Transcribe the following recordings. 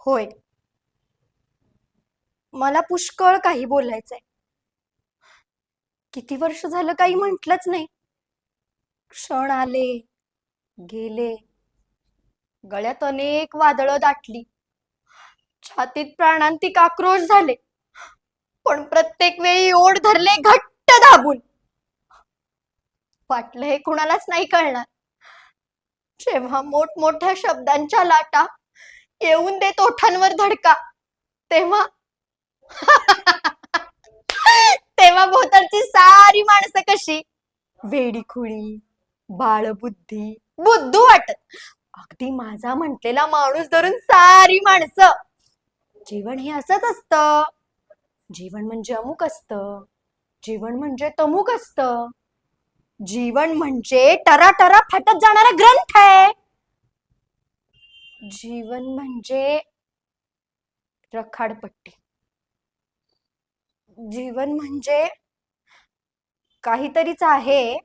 होय, मला पुष्कळ काही बोलायचंय. किती वर्ष झालं काही म्हटलंच नाही. क्षण आले, गेले, गळ्यात अनेक वादळं दाटली, छातीत प्राणांतिक आक्रोश झाले, पण प्रत्येक वेळी ओढ धरले घट्ट दाबून. वाटलं हे कुणालाच नाही कळणार. जेव्हा मोठमोठ्या शब्दांच्या लाटा येऊन देत ओठांवर धडका, तेव्हा तेव्हा भोवतालची सारी माणसं कशी वेडीखुळी, बाळबुद्धी, बुद्धू वाटत. अगदी माझा म्हटलेला माणूस धरून सारी माणसं. जीवन हे असंच असतं. जीवन म्हणजे अमुक असतं. जीवन म्हणजे तमुक असतं. जीवन म्हणजे टराटरा फाटत जाणारा ग्रंथ आहे. जीवन म्हणजे रखाडपट्टी. जीवन म्हणजे काहीतरीच आहे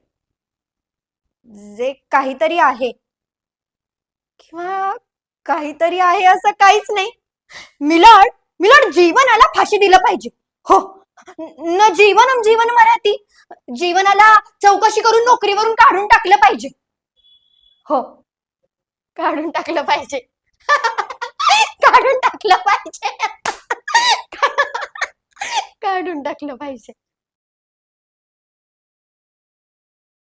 जे काहीतरी आहे, किंवा काहीतरी आहे असं काहीच नाही. मिलट मिलट जीवनाला फाशी दिलं पाहिजे. हो, न जीवनम जीवन मराठी. जीवनाला चौकशी करून नोकरीवरून काढून टाकलं पाहिजे. हो, काढून टाकलं पाहिजे. काढून टाकलं पाहिजे. काढून टाकलं पाहिजे.